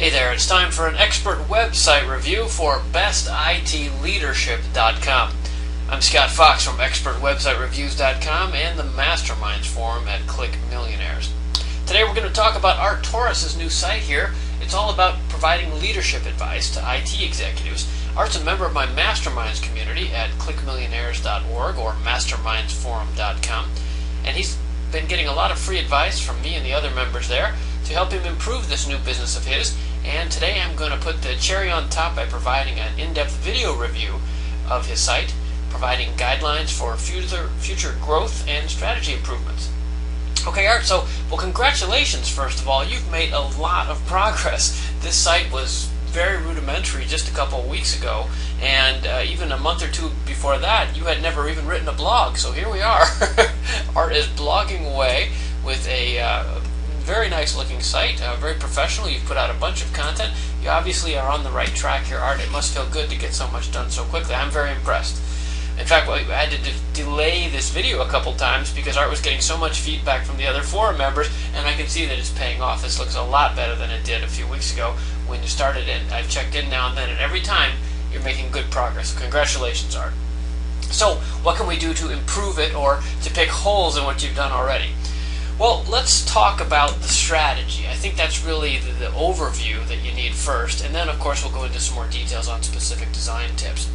Hey there, it's time for an expert website review for bestitleadership.com. I'm Scott Fox from expertwebsitereviews.com and the Masterminds Forum at Click Millionaires. Today we're going to talk about Art Torres' new site here. It's all about providing leadership advice to IT executives. Art's a member of my Masterminds community at clickmillionaires.org or mastermindsforum.com, and he's been getting a lot of free advice from me and the other members there to help him improve this new business of his. And today I'm going to put the cherry on top by providing an in-depth video review of his site, providing guidelines for future growth and strategy improvements. Okay, Art, so, well, congratulations, first of all. You've made a lot of progress. This site was very rudimentary just a couple of weeks ago, and even a month or two before that, you had never even written a blog. So here we are. Art is blogging away with a very nice looking site, very professional. You've put out a bunch of content. You obviously are on the right track here, Art. It must feel good to get so much done so quickly. I'm very impressed. In fact, I had to delay this video a couple times because Art was getting so much feedback from the other forum members, and I can see that it's paying off. This looks a lot better than it did a few weeks ago when you started it. I've checked in now and then, and every time you're making good progress. So congratulations, Art. So what can we do to improve it or to pick holes in what you've done already? Well, let's talk about the strategy. I think that's really the overview that you need first, and then of course we'll go into some more details on specific design tips.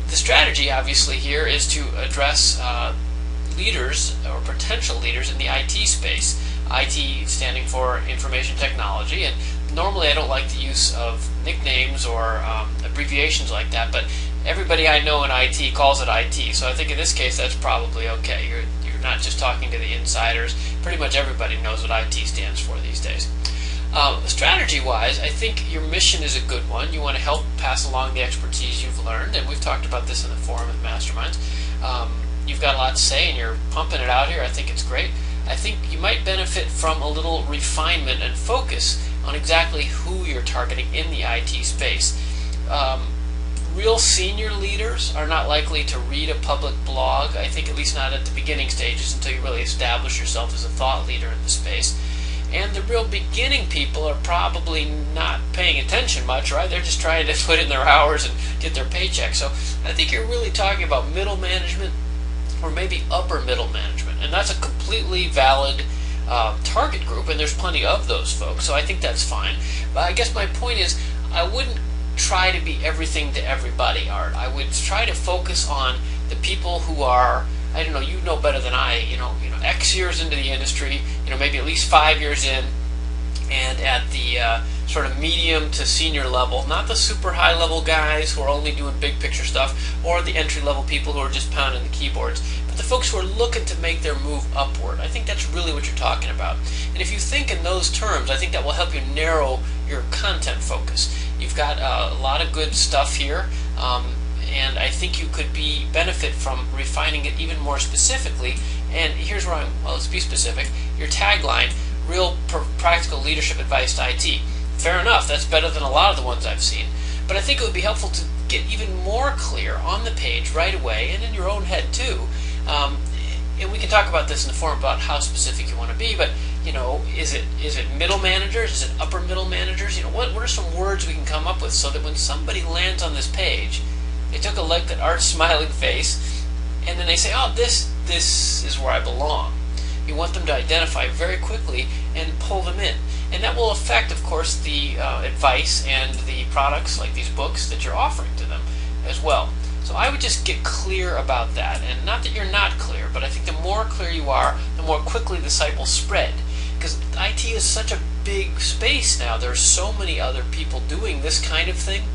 The strategy obviously here is to address leaders or potential leaders in the IT space. IT standing for information technology, and normally I don't like the use of nicknames or abbreviations like that, but everybody I know in IT calls it IT, so I think in this case that's probably okay. You're not just talking to the insiders. Pretty much everybody knows what IT stands for these days. Strategy-wise, I think your mission is a good one. You want to help pass along the expertise you've learned, and we've talked about this in the forum and Masterminds. You've got a lot to say, and you're pumping it out here. I think it's great. I think you might benefit from a little refinement and focus on exactly who you're targeting in the IT space. Real senior leaders are not likely to read a public blog, I think, at least not at the beginning stages, until you really establish yourself as a thought leader in the space. And the real beginning people are probably not paying attention much, right? They're just trying to put in their hours and get their paycheck. So I think you're really talking about middle management or maybe upper middle management. And that's a completely valid target group, and there's plenty of those folks. So I think that's fine. But I guess my point is I wouldn't try to be everything to everybody, Art. I would try to focus on the people who are, I don't know, you know better than I, X years into the industry, maybe at least 5 years in, and at the sort of medium to senior level, not the super high level guys who are only doing big picture stuff, or the entry level people who are just pounding the keyboards, but the folks who are looking to make their move upward. I think that's really what you're talking about. And if you think in those terms, I think that will help you narrow your content focus. You've got a lot of good stuff here, and I think you could benefit from refining it even more specifically. And here's where let's be specific. Your tagline, real practical leadership advice to IT. Fair enough, that's better than a lot of the ones I've seen. But I think it would be helpful to get even more clear on the page right away, and in your own head too. And we can talk about this in the forum about how specific you want to be, but is it middle managers? Is it upper middle managers? What are some words we can come up with so that when somebody lands on this page, they took a look at Art's smiling face, and then they say, oh, this is where I belong. You want them to identify very quickly and pull them in. And that will affect, of course, the advice and the products, like these books, that you're offering to them as well. So I would just get clear about that. And not that you're not clear, but I think the more clear you are, the more quickly the site will spread. Because IT is such a big space now. There are so many other people doing this kind of thing.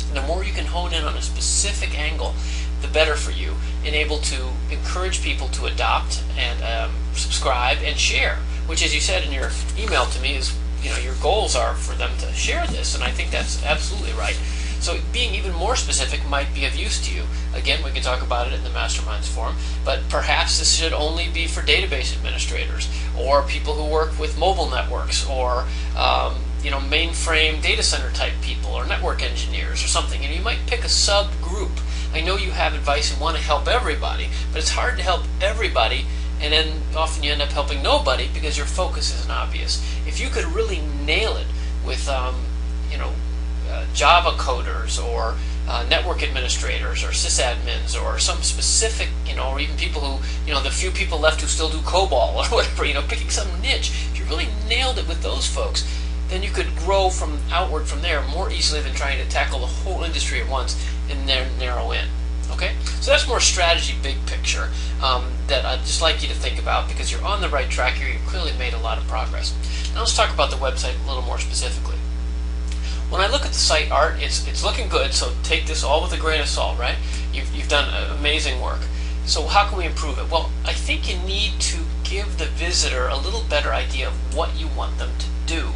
And the more you can hone in on a specific angle, the better for you, and able to encourage people to adopt and subscribe and share, which, as you said in your email to me, is your goals are for them to share this, and I think that's absolutely right. So being even more specific might be of use to you. Again, we can talk about it in the Masterminds forum, but perhaps this should only be for database administrators or people who work with mobile networks or mainframe data center type people or network engineers or something. And you might pick a subgroup. I know you have advice and want to help everybody, but it's hard to help everybody, and then often you end up helping nobody because your focus isn't obvious. If you could really nail it with Java coders or network administrators or sysadmins or some specific, or even people who, the few people left who still do COBOL or whatever, picking some niche. If you really nailed it with those folks, then you could grow outward from there more easily than trying to tackle the whole industry at once and then narrow in. Okay, so that's more strategy, big picture, that I'd just like you to think about, because you're on the right track here. You've clearly made a lot of progress. Now let's talk about the website a little more specifically. When I look at the site art, it's looking good, so take this all with a grain of salt, right? You've done amazing work. So how can we improve it? Well, I think you need to give the visitor a little better idea of what you want them to do.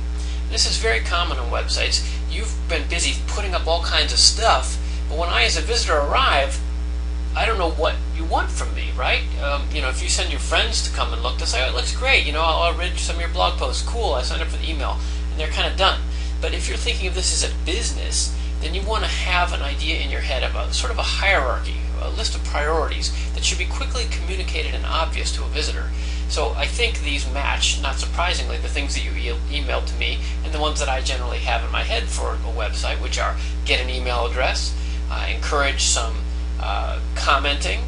This is very common on websites. You've been busy putting up all kinds of stuff, but when I, as a visitor, arrive, I don't know what you want from me, right? If you send your friends to come and look, they'll say, oh, it looks great, I'll read some of your blog posts, cool, I signed up for the email, and they're kind of done. But if you're thinking of this as a business, then you want to have an idea in your head of a sort of a hierarchy, a list of priorities that should be quickly communicated and obvious to a visitor. So I think these match, not surprisingly, the things that you emailed to me and the ones that I generally have in my head for a website, which are get an email address, encourage some commenting,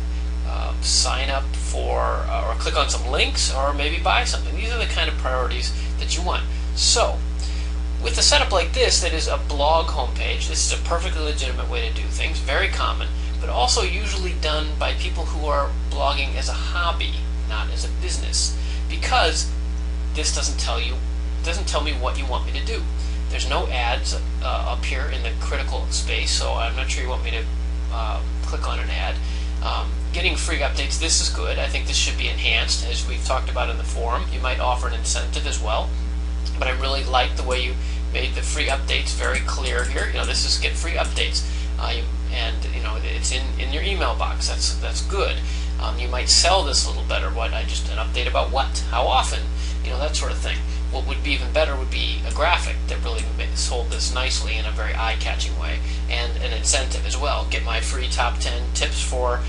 sign up for or click on some links, or maybe buy something. These are the kind of priorities that you want. So with a setup like this, that is a blog homepage, this is a perfectly legitimate way to do things, very common, but also usually done by people who are blogging as a hobby, not as a business, because this doesn't tell me what you want me to do. There's no ads up here in the critical space, so I'm not sure you want me to click on an ad. Getting free updates, this is good. I think this should be enhanced, as we've talked about in the forum. You might offer an incentive as well, but I really like the way you made the free updates very clear here. This is get free updates, and it's in your email box. That's good. You might sell this a little better. An update about what, how often, that sort of thing. What would be even better would be a graphic that really sold this nicely in a very eye-catching way, and an incentive as well. Get my free top 10 tips for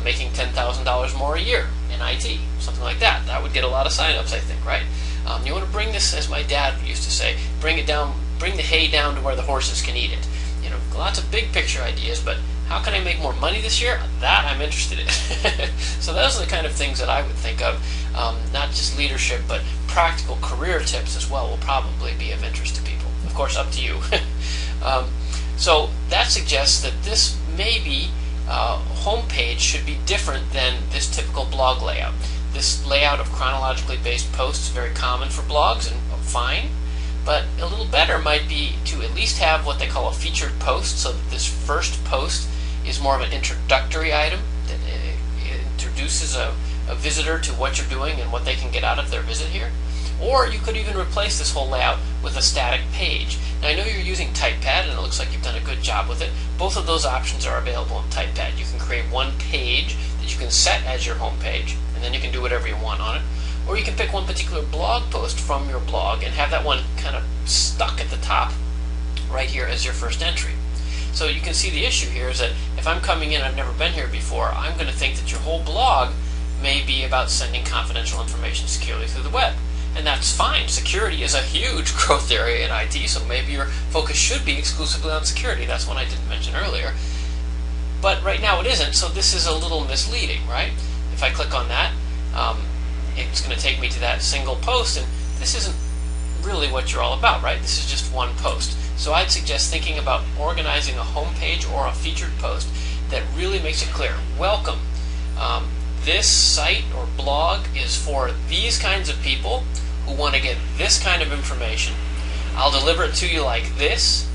making $10,000 more a year in IT, something like that. That would get a lot of signups, I think, right? You want to bring this, as my dad used to say, bring the hay down to where the horses can eat it. Lots of big picture ideas, but how can I make more money this year? That I'm interested in. So those are the kind of things that I would think of, not just leadership, but practical career tips as well will probably be of interest to people. Of course, up to you. So that suggests that this maybe homepage should be different than this typical blog layout. This layout of chronologically based posts is very common for blogs, and fine. But a little better might be to at least have what they call a featured post, so that this first post is more of an introductory item that introduces a visitor to what you're doing and what they can get out of their visit here. Or you could even replace this whole layout with a static page. Now I know you're using TypePad, and it looks like you've done a good job with it. Both of those options are available in TypePad. You can create one page that you can set as your home page, and then you can do whatever you want on it. Or you can pick one particular blog post from your blog and have that one kind of stuck at the top right here as your first entry. So you can see the issue here is that if I'm coming in, I've never been here before, I'm going to think that your whole blog may be about sending confidential information securely through the web. And that's fine. Security is a huge growth area in IT, so maybe your focus should be exclusively on security. That's one I didn't mention earlier. But right now it isn't, so this is a little misleading, right? If I click on that, it's going to take me to that single post, and this isn't really what you're all about, right? This is just one post. So I'd suggest thinking about organizing a home page or a featured post that really makes it clear. Welcome. This site or blog is for these kinds of people who want to get this kind of information. I'll deliver it to you like this,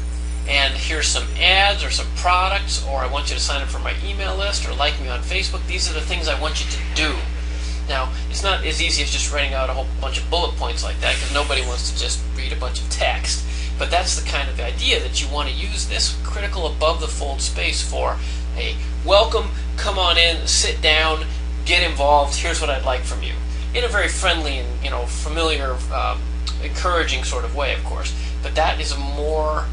and here's some ads or some products, or I want you to sign up for my email list or like me on Facebook. These are the things I want you to do. Now, it's not as easy as just writing out a whole bunch of bullet points like that, because nobody wants to just read a bunch of text. But that's the kind of idea that you want to use this critical above the fold space for. Hey, welcome, come on in, sit down, get involved, here's what I'd like from you. In a very friendly and familiar, encouraging sort of way, of course. But that is a more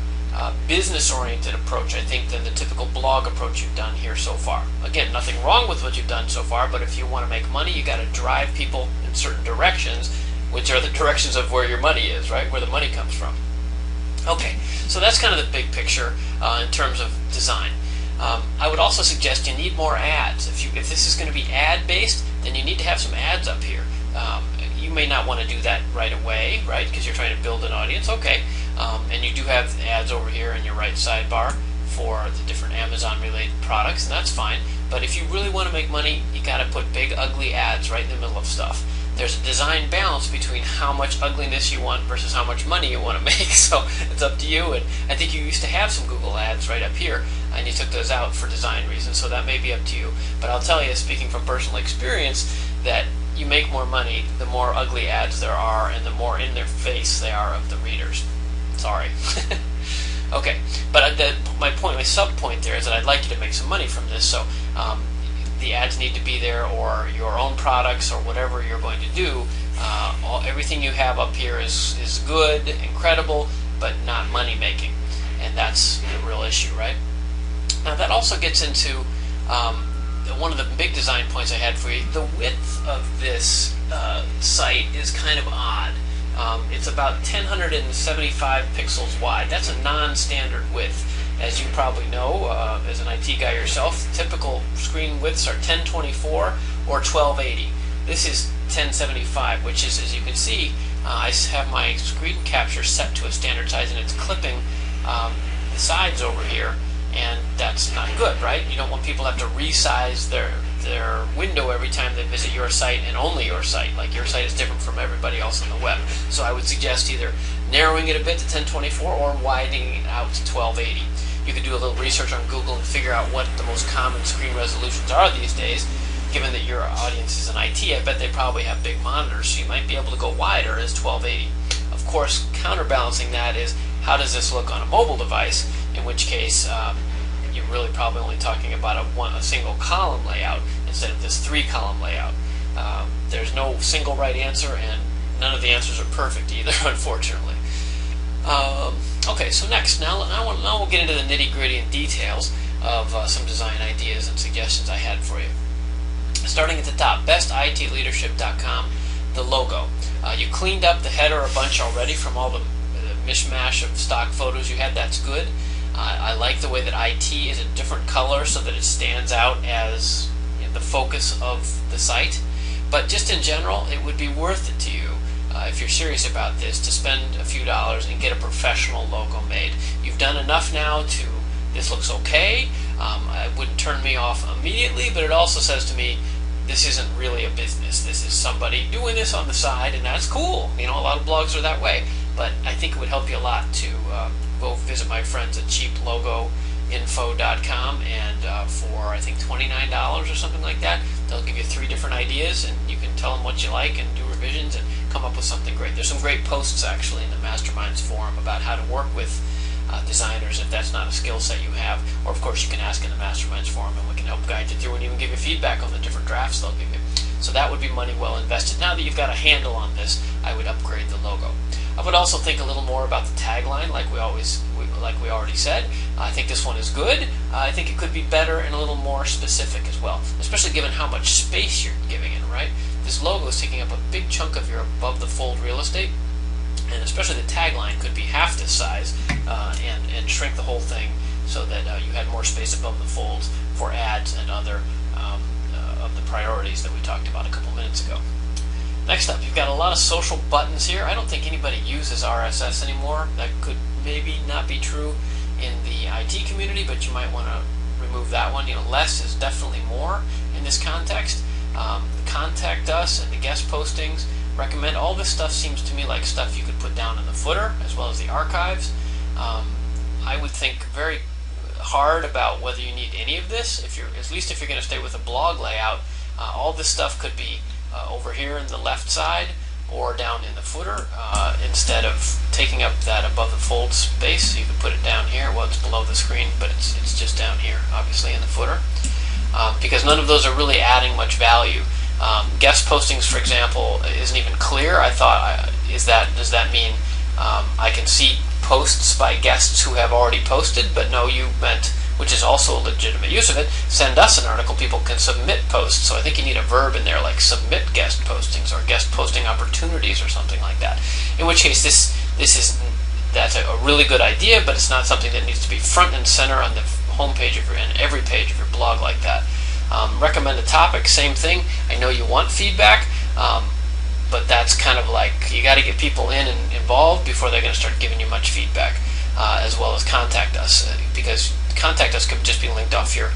business-oriented approach, I think, than the typical blog approach you've done here so far. Again, nothing wrong with what you've done so far, but if you want to make money, you got to drive people in certain directions, which are the directions of where your money is, right? Where the money comes from. Okay, so that's kind of the big picture in terms of design. I would also suggest you need more ads. If this is going to be ad-based, then you need to have some ads up here. You may not want to do that right away, right, because you're trying to build an audience. Okay, and you do have ads over here in your right sidebar for the different Amazon-related products, and that's fine. But if you really want to make money, you got to put big, ugly ads right in the middle of stuff. There's a design balance between how much ugliness you want versus how much money you want to make, so it's up to you. And I think you used to have some Google ads right up here, and you took those out for design reasons, so that may be up to you. But I'll tell you, speaking from personal experience, that you make more money the more ugly ads there are and the more in their face they are of the readers. Sorry. Okay, but my sub point there is that I'd like you to make some money from this, so the ads need to be there, or your own products, or whatever you're going to do. Everything you have up here is good, incredible, but not money making, and that's the real issue, right? Now that also gets into one of the big design points I had for you. The width of this site is kind of odd. It's about 1075 pixels wide. That's a non-standard width. As you probably know, as an IT guy yourself, typical screen widths are 1024 or 1280. This is 1075, which is, as you can see, I have my screen capture set to a standard size, and it's clipping the sides over here, and that's not good, right? You don't want people to have to resize their window every time they visit your site, and only your site. Like, your site is different from everybody else on the web. So I would suggest either narrowing it a bit to 1024 or widening it out to 1280. You could do a little research on Google and figure out what the most common screen resolutions are these days. Given that your audience is in IT, I bet they probably have big monitors, so you might be able to go wider as 1280. Of course, counterbalancing that is, how does this look on a mobile device, in which case you're really probably only talking about a single column layout instead of this 3-column layout. There's no single right answer, and none of the answers are perfect either, unfortunately. Okay, so next, now we'll get into the nitty-gritty and details of some design ideas and suggestions I had for you. Starting at the top, bestitleadership.com, the logo. You cleaned up the header a bunch already from all the mishmash of stock photos you had. That's good. I like the way that IT is a different color so that it stands out as the focus of the site. But just in general, it would be worth it to you, if you're serious about this, to spend a few dollars and get a professional logo made. You've done enough now to, this looks okay. It wouldn't turn me off immediately, but it also says to me, this isn't really a business. This is somebody doing this on the side, and that's cool. You know, a lot of blogs are that way. But I think it would help you a lot to go visit my friends at cheaplogoinfo.com, and for I think $29 or something like that, they'll give you 3 different ideas, and you can tell them what you like and do revisions and come up with something great. There's some great posts actually in the Masterminds forum about how to work with designers if that's not a skill set you have, or of course you can ask in the Masterminds forum and we can help guide you through and even give you feedback on the different drafts they'll give you. So that would be money well invested. Now that you've got a handle on this, I would upgrade the logo. I would also think a little more about the tagline, like we already said. I think this one is good. I think it could be better and a little more specific as well, especially given how much space you're giving it, right? This logo is taking up a big chunk of your above-the-fold real estate, and especially the tagline could be half this size and shrink the whole thing so that you had more space above the folds for ads and other of the priorities that we talked about a couple minutes ago. Next up, you've got a lot of social buttons here. I don't think anybody uses RSS anymore. That could maybe not be true in the IT community, but you might want to remove that one. You know, less is definitely more in this context. Contact us and the guest postings, recommend, all this stuff seems to me like stuff you could put down in the footer as well as the archives. I would think very hard about whether you need any of this. At least if you're going to stay with a blog layout, all this stuff could be over here in the left side or down in the footer, instead of taking up that above the fold space. So you could put it down here. Well, it's below the screen, but it's just down here, obviously, in the footer, because none of those are really adding much value. Guest postings, for example, isn't even clear. I thought, does that mean I can see posts by guests who have already posted? But no, you meant, which is also a legitimate use of it, send us an article. People can submit posts. So I think you need a verb in there like submit guest postings or guest posting opportunities or something like that. In which case this is that's a really good idea, but it's not something that needs to be front and center on the homepage of and every page of your blog like that. Recommend a topic, same thing. I know you want feedback, but that's kind of like, you got to get people in and involved before they're going to start giving you much feedback, as well as contact us, because contact us could just be linked off here,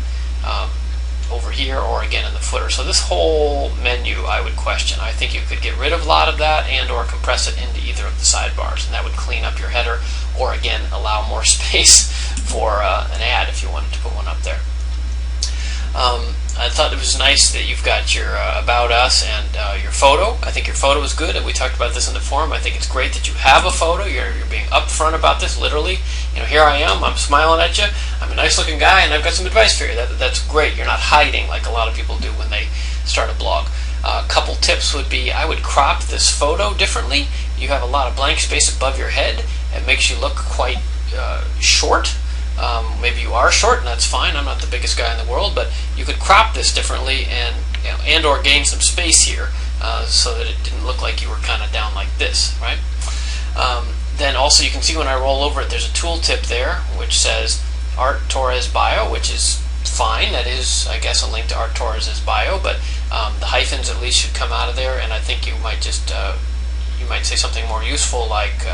over here, or again in the footer. So this whole menu I would question. I think you could get rid of a lot of that and or compress it into either of the sidebars, and that would clean up your header, or again allow more space for an ad if you wanted to put one up there. I thought it was nice that you've got your About Us and your photo. I think your photo is good, and we talked about this in the forum. I think it's great that you have a photo. You're being upfront about this, literally. Here I am, I'm smiling at you, I'm a nice looking guy, and I've got some advice for you. That's great. You're not hiding like a lot of people do when they start a blog. A couple tips would be, I would crop this photo differently. You have a lot of blank space above your head. It makes you look quite short. Maybe you are short, and that's fine. I'm not the biggest guy in the world, but you could crop this differently and or gain some space here, so that it didn't look like you were kind of down like this, right? Then also you can see when I roll over it, there's a tooltip there which says Art Torres bio, which is fine. That is, I guess, a link to Art Torres' bio, but the hyphens at least should come out of there, and I think you might just you might say something more useful like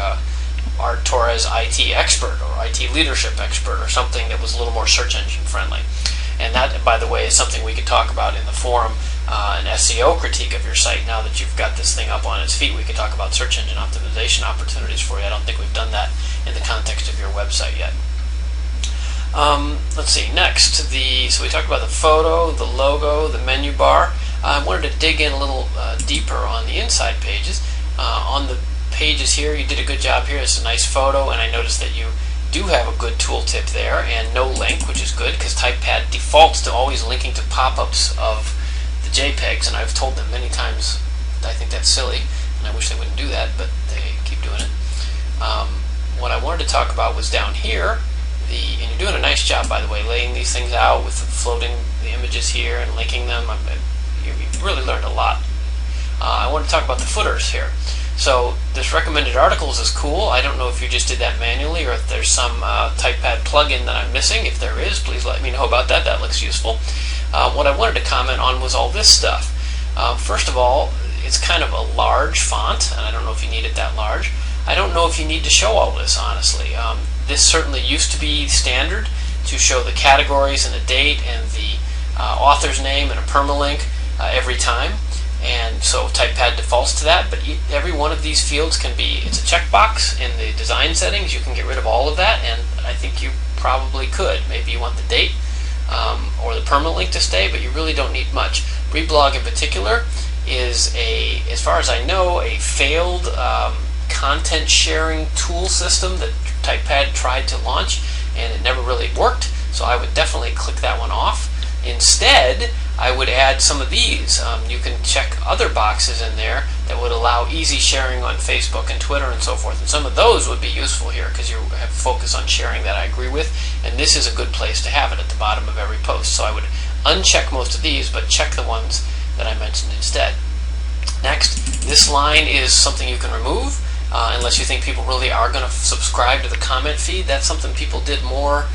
Art Torres IT expert or IT leadership expert, or something that was a little more search engine friendly. And that, by the way, is something we could talk about in the forum, an SEO critique of your site. Now that you've got this thing up on its feet, we could talk about search engine optimization opportunities for you. I don't think we've done that in the context of your website yet. Let's see, next, so we talked about the photo, the logo, the menu bar. I wanted to dig in a little deeper on the inside pages. On the pages here, you did a good job here. It's a nice photo, and I noticed that you do have a good tooltip there, and no link, which is good, because TypePad defaults to always linking to pop-ups of the JPEGs, and I've told them many times I think that's silly, and I wish they wouldn't do that, but they keep doing it. What I wanted to talk about was down here, and you're doing a nice job, by the way, laying these things out with floating the images here and linking them. You've really learned a lot. I want to talk about the footers here. So this recommended articles is cool. I don't know if you just did that manually or if there's some TypePad plugin that I'm missing. If there is, please let me know about that. That looks useful. What I wanted to comment on was all this stuff. First of all, it's kind of a large font, and I don't know if you need it that large. I don't know if you need to show all this, honestly. This certainly used to be standard to show the categories and the date and the author's name and a permalink every time. And so TypePad defaults to that, but every one of these fields it's a checkbox in the design settings. You can get rid of all of that, and I think you probably could. Maybe you want the date or the permalink to stay, but you really don't need much. Reblog in particular is, as far as I know, a failed content sharing tool system that TypePad tried to launch, and it never really worked, so I would definitely click that one off. Instead, I would add some of these. You can check other boxes in there that would allow easy sharing on Facebook and Twitter and so forth. And some of those would be useful here because you have focus on sharing that I agree with. And this is a good place to have it at the bottom of every post. So I would uncheck most of these, but check the ones that I mentioned instead. Next, this line is something you can remove unless you think people really are going to subscribe to the comment feed. That's something people did more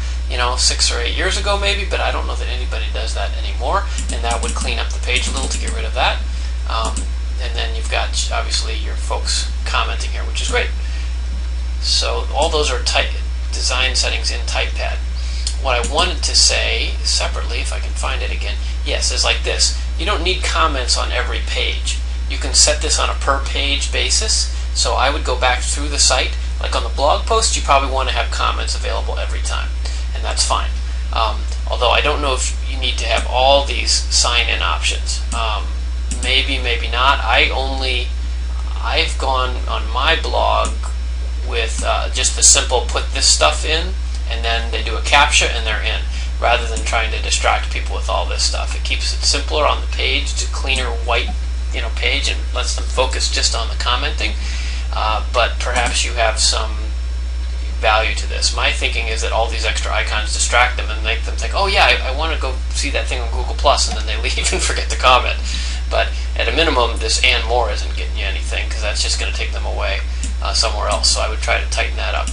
6 or 8 years ago maybe, but I don't know that anybody does that anymore, and that would clean up the page a little to get rid of that. And then you've got, obviously, your folks commenting here, which is great. So all those are design settings in TypePad. What I wanted to say separately, if I can find it again, yes, is like this. You don't need comments on every page. You can set this on a per-page basis, so I would go back through the site. Like on the blog post, you probably want to have comments available every time. And that's fine. Although I don't know if you need to have all these sign-in options. Maybe, maybe not. I've gone on my blog with just the simple put this stuff in, and then they do a CAPTCHA and they're in, rather than trying to distract people with all this stuff. It keeps it simpler on the page. It's a cleaner white page and lets them focus just on the commenting. But perhaps you have some value to this. My thinking is that all these extra icons distract them and make them think, oh yeah, I want to go see that thing on Google+, and then they leave and forget to comment. But at a minimum, this and more isn't getting you anything, because that's just going to take them away. somewhere else. So I would try to tighten that up.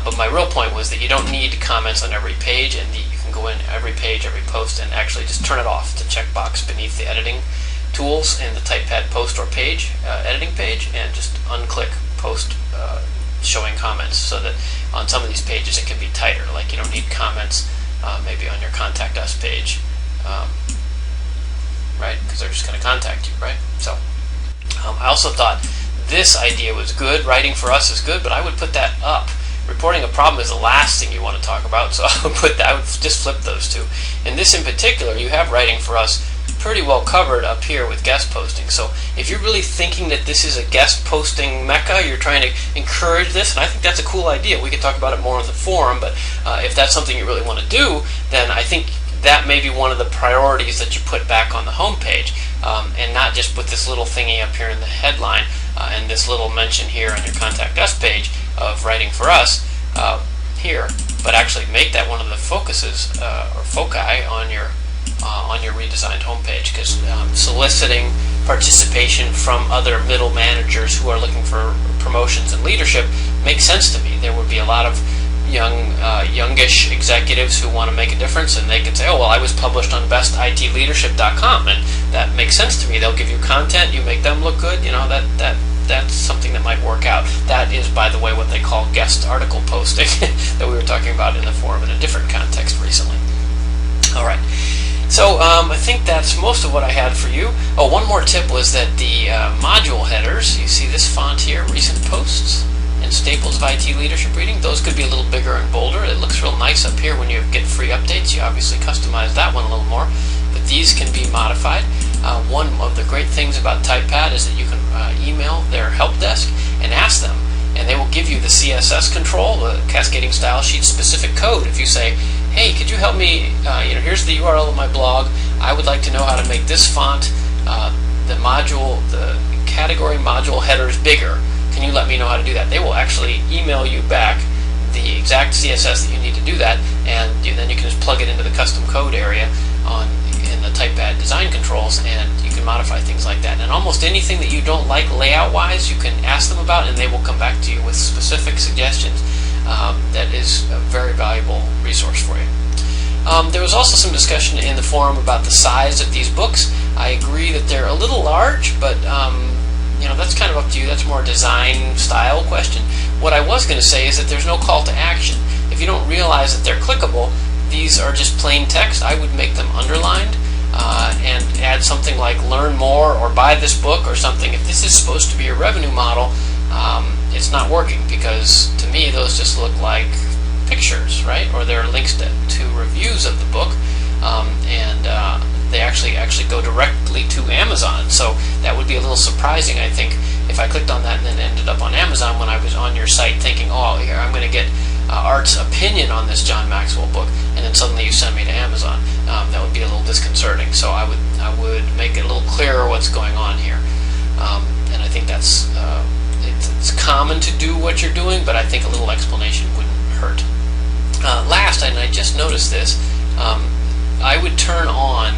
But my real point was that you don't need comments on every page, and you can go in every page, every post, and actually just turn it off, the checkbox beneath the editing tools in the TypePad post or page, editing page, and just unclick post showing comments, so that on some of these pages it can be tighter. Like you don't need comments maybe on your Contact Us page, right? Because they're just going to contact you, right? So I also thought this idea was good. Writing for Us is good, but I would put that up. Reporting a problem is the last thing you want to talk about, so I would just flip those two. In this in particular, you have Writing for Us pretty well covered up here with guest posting. So if you're really thinking that this is a guest posting mecca, you're trying to encourage this, and I think that's a cool idea. We could talk about it more on the forum, but if that's something you really want to do, then I think that may be one of the priorities that you put back on the home page, and not just put this little thingy up here in the headline and this little mention here on your Contact Us page of Writing for Us here, but actually make that one of the focuses or foci on your redesigned homepage, because soliciting participation from other middle managers who are looking for promotions and leadership makes sense to me. There would be a lot of youngish executives who want to make a difference, and they can say, oh, well, I was published on bestitleadership.com, and that makes sense to me. They'll give you content, you make them look good, that's something that might work out. That is, by the way, what they call guest article posting that we were talking about in the forum in a different context recently. All right. So I think that's most of what I had for you. Oh, one more tip was that the module headers, you see this font here, Recent Posts and Staples of IT Leadership Reading, those could be a little bigger and bolder. It looks real nice up here when you get free updates. You obviously customize that one a little more, but these can be modified. One of the great things about TypePad is that you can email their help desk and ask them, and they will give you the CSS control, the Cascading Style Sheet specific code. If you say, hey, could you help me, here's the URL of my blog, I would like to know how to make this font, the category module headers bigger. Can you let me know how to do that? They will actually email you back the exact CSS that you need to do that, and then you can just plug it into the custom code area in the TypePad design controls, and you can modify things like that. And almost anything that you don't like layout-wise, you can ask them about, and they will come back to you with specific suggestions. That is a very valuable resource for you. There was also some discussion in the forum about the size of these books. I agree that they're a little large, but that's kind of up to you. That's more a design style question. What I was going to say is that there's no call to action. If you don't realize that they're clickable, these are just plain text. I would make them underlined and add something like learn more or buy this book or something. If this is supposed to be a revenue model, it's not working, because to me those just look like pictures, right? Or they're links to reviews of the book, and they actually go directly to Amazon. So that would be a little surprising, I think, if I clicked on that and then ended up on Amazon when I was on your site thinking, oh, here I'm going to get Art's opinion on this John Maxwell book, and then suddenly you send me to Amazon. That would be a little disconcerting. So I would make it a little clearer what's going on here, and I think that's it's common to do what you're doing, but I think a little explanation wouldn't hurt. Last, and I just noticed this, I would turn on.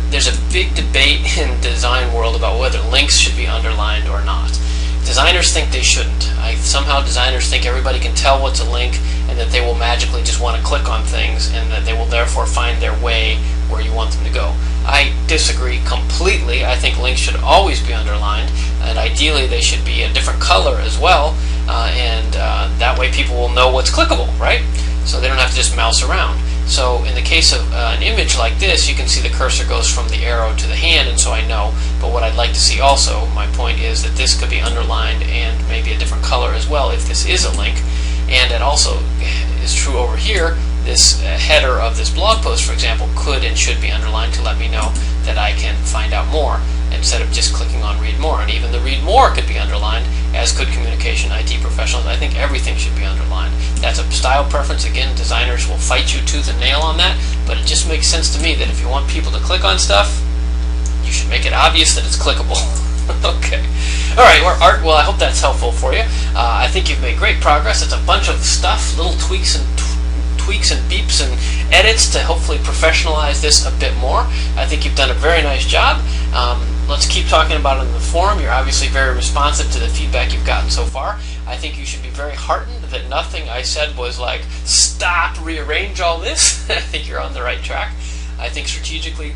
There's a big debate in the design world about whether links should be underlined or not. Designers think they shouldn't. Somehow designers think everybody can tell what's a link, and that they will magically just want to click on things, and that they will therefore find their way where you want them to go. I disagree completely. I think links should always be underlined, and ideally they should be a different color as well, and that way people will know what's clickable, right? So they don't have to just mouse around. So in the case of an image like this, you can see the cursor goes from the arrow to the hand, and so I know. But what I'd like to see also, my point is that this could be underlined and maybe a different color as well if this is a link. And it also is true over here. This header of this blog post, for example, could and should be underlined to let me know that I can find out more instead of just clicking on read more. And even the read more could be underlined, as could communication IT professionals. I think everything should be underlined. That's a style preference. Again, designers will fight you tooth and nail on that, but it just makes sense to me that if you want people to click on stuff, you should make it obvious that it's clickable. Okay. All right, Art, well, I hope that's helpful for you. I think you've made great progress. It's a bunch of stuff, little tweaks and beeps and edits to hopefully professionalize this a bit more. I think you've done a very nice job. Let's keep talking about it in the forum. You're obviously very responsive to the feedback you've gotten so far. I think you should be very heartened that nothing I said was like, stop, rearrange all this. I think you're on the right track. I think strategically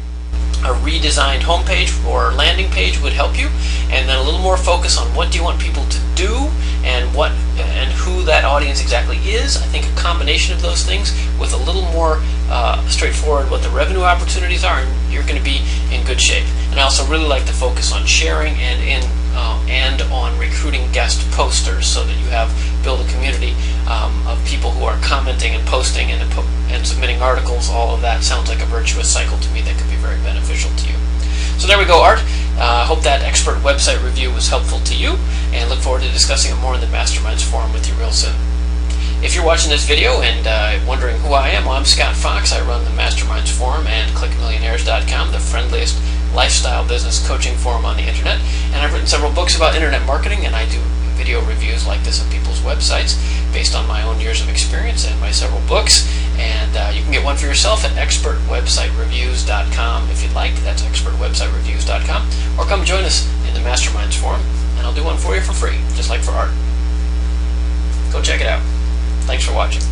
a redesigned homepage or landing page would help you, and then a little more focus on what do you want people to do and what and who that audience exactly is. I think a combination of those things with a little more straightforward what the revenue opportunities are, and you're going to be in good shape. And I also really like to focus on sharing and on recruiting guest posters, so that you have build a community of people who are commenting and posting and submitting articles. All of that sounds like a virtuous cycle to me that could be very beneficial to you. So there we go, Art. I hope that expert website review was helpful to you, and look forward to discussing it more in the Masterminds forum with you real soon. If you're watching this video and wondering who I am, well, I'm Scott Fox. I run the Masterminds forum and ClickMillionaires.com, the friendliest lifestyle business coaching forum on the internet. And I've written several books about internet marketing, and I do video reviews like this of people's websites based on my own years of experience and my several books. And you can get one for yourself at expertwebsitereviews.com if you'd like. That's expertwebsitereviews.com. Or come join us in the Masterminds forum, and I'll do one for you for free, just like for Art. Go check it out. Thanks for watching.